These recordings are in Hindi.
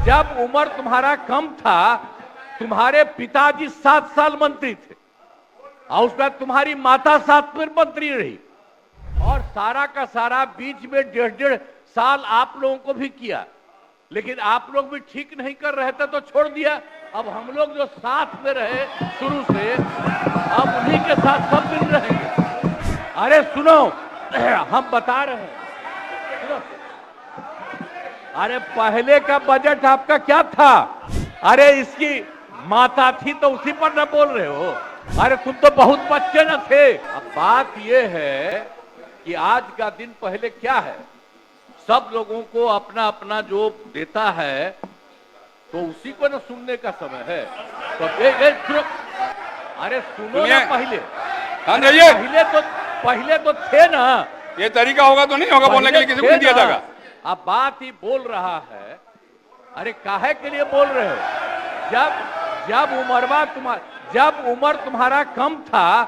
जब उम्र तुम्हारा कम था, तुम्हारे पिताजी 7 साल मंत्री थे और उसके बाद तुम्हारी माता 7 फिर मंत्री रही और सारा का सारा बीच में 1.5 साल आप लोगों को भी किया, लेकिन आप लोग भी ठीक नहीं कर रहे थे तो छोड़ दिया। अब हम लोग जो साथ में रहे शुरू से, अब उन्हीं के साथ सब दिन रहेंगे। अरे सुनो, हम बता रहे हैं, सुनो। अरे पहले का बजट आपका क्या था? अरे इसकी माता थी तो उसी पर न बोल रहे हो? अरे तुम तो बहुत बच्चे न थे। अब बात यह है कि आज का दिन पहले क्या है, सब लोगों को अपना अपना जो देता है तो उसी को न सुनने का समय है। तो अरे सुनो ना पहले। पहले तो थे ना। ये तरीका होगा तो नहीं होगा बोलने के लिए, किसी को नहीं दिया जाएगा। अब बात ही बोल रहा है। अरे काहे के लिए बोल रहे हो? जब उम्र तुम्हारा कम था,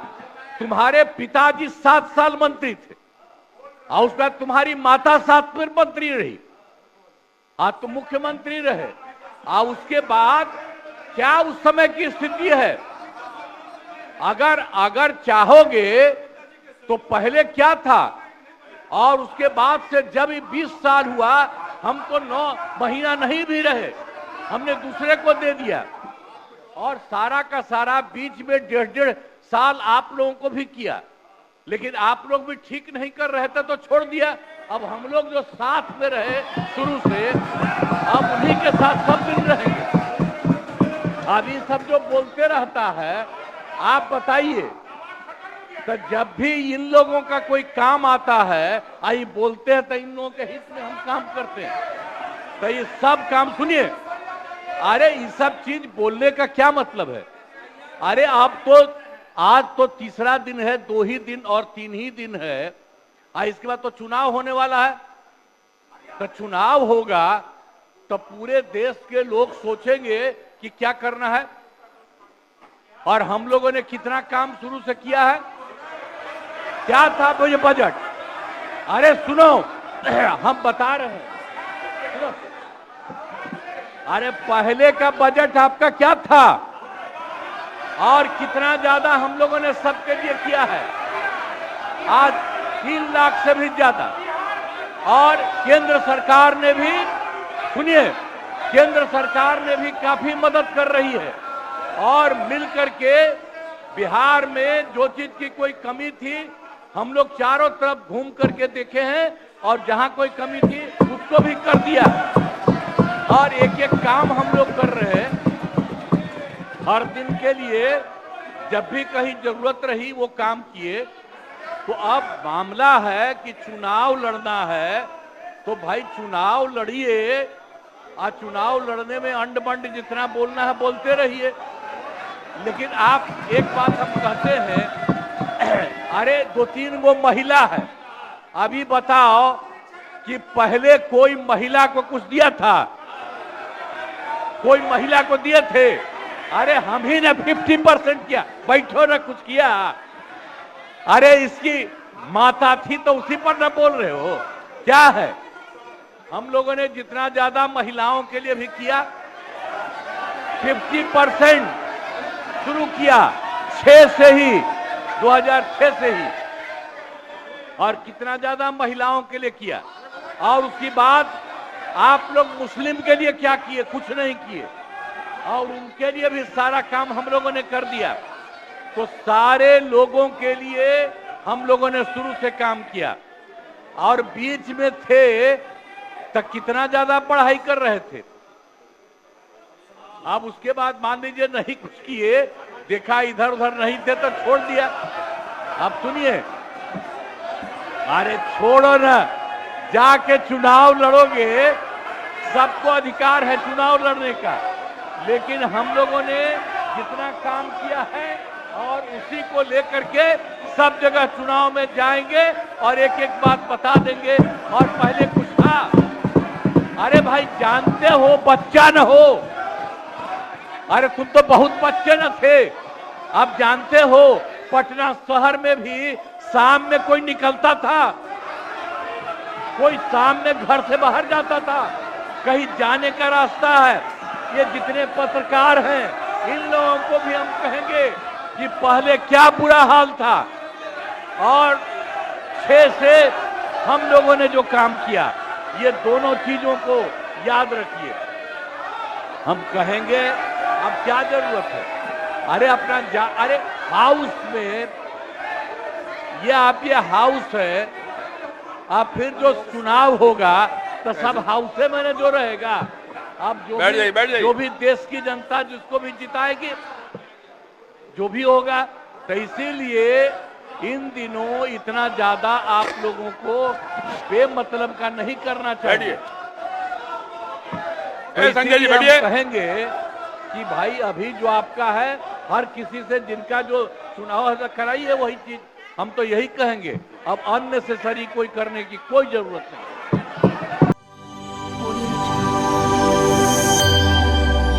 तुम्हारे पिताजी 7 साल मंत्री थे और उसके बाद तुम्हारी माता 7 फिर मंत्री रही, आज तुम मुख्यमंत्री रहे। और उसके बाद क्या उस समय की स्थिति है? अगर चाहोगे तो पहले क्या था और उसके बाद से जब 20 साल हुआ, हम तो 9 महीना नहीं भी रहे, हमने दूसरे को दे दिया और सारा का सारा बीच में 1.5 साल आप लोगों को भी किया, लेकिन आप लोग भी ठीक नहीं कर रहे थे तो छोड़ दिया। अब हम लोग जो साथ में रहे शुरू से, अब उन्हीं के साथ सब दिन रहेंगे। अभी सब जो बोलते रहता है, आप बताइए, तो जब भी इन लोगों का कोई काम आता है, आई बोलते हैं तो इन लोगों के हित में हम काम करते हैं। तो ये सब काम सुनिए। अरे ये सब चीज बोलने का क्या मतलब है? अरे आप तो आज तो तीसरा दिन है, 2 ही दिन और 3 ही दिन है, इसके बाद तो चुनाव होने वाला है। तो चुनाव होगा तो पूरे देश के लोग सोचेंगे कि क्या करना है और हम लोगों ने कितना काम शुरू से किया है। क्या था वो ये बजट? अरे सुनो, हम बता रहे हैं, सुनो। अरे पहले का बजट आपका क्या था और कितना ज्यादा हम लोगों ने सबके लिए किया है? आज 3 लाख से भी ज्यादा। और केंद्र सरकार ने भी, सुनिए, केंद्र सरकार ने भी काफी मदद कर रही है और मिलकर के बिहार में जो चीज की कोई कमी थी, हम लोग चारों तरफ घूम करके देखे हैं और जहां कोई कमी थी उसको भी कर दिया और एक एक काम हम लोग कर रहे हैं हर दिन के लिए। जब भी कहीं जरूरत रही वो काम किए। तो अब मामला है कि चुनाव लड़ना है तो भाई चुनाव लड़िए और चुनाव लड़ने में अंड बंड जितना बोलना है बोलते रहिए। लेकिन आप एक बात हम कहते हैं, अरे 2-3 गो महिला है, अभी बताओ कि पहले कोई महिला को कुछ दिया था? कोई महिला को दिए थे? अरे हम ही ने 50% किया, बैठो ना कुछ किया। अरे इसकी माता थी तो उसी पर न बोल रहे हो? क्या है? हम लोगों ने जितना ज्यादा महिलाओं के लिए भी किया, 50% शुरू किया 6 से ही, 2006 से ही, और कितना ज्यादा महिलाओं के लिए किया। और उसके बाद आप लोग मुस्लिम के लिए क्या किए? कुछ नहीं किए। और उनके लिए भी सारा काम हम लोगों ने कर दिया। तो सारे लोगों के लिए हम लोगों ने शुरू से काम किया। और बीच में थे तो कितना ज्यादा पढ़ाई कर रहे थे। अब उसके बाद मान लीजिए नहीं कुछ किए, देखा इधर उधर नहीं थे तो छोड़ दिया। अब सुनिए, अरे छोड़ो ना, जाके चुनाव लड़ोगे, सबको अधिकार है चुनाव लड़ने का। लेकिन हम लोगों ने जितना काम किया है और उसी को लेकर के सब जगह चुनाव में जाएंगे और एक एक बात बता देंगे। और पहले कुछ था, अरे भाई जानते हो, बच्चा न हो, अरे तुम तो बहुत बच्चे न थे। अब जानते हो पटना शहर में भी शाम में कोई निकलता था? कोई शाम में घर से बाहर जाता था? कहीं जाने का रास्ता है। ये जितने पत्रकार हैं इन लोगों को भी हम कहेंगे कि पहले क्या बुरा हाल था और 6 से हम लोगों ने जो काम किया, ये दोनों चीजों को याद रखिए। हम कहेंगे अब क्या जरूरत है, अरे अरे हाउस में ये हाउस है, अब फिर जो चुनाव होगा तो सब हाउसे में जो रहेगा। अब जो भी देश की जनता जिसको भी जिताएगी, जो भी होगा, तो इसीलिए इन दिनों इतना ज्यादा आप लोगों को बेमतलब का नहीं करना चाहिए। तो संजय जी हम बैठिए। कहेंगे कि भाई अभी जो आपका है, हर किसी से जिनका जो चुनाव है कराइए वही चीज। हम तो यही कहेंगे, अब अननेसेसरी कोई करने की कोई जरूरत नहीं।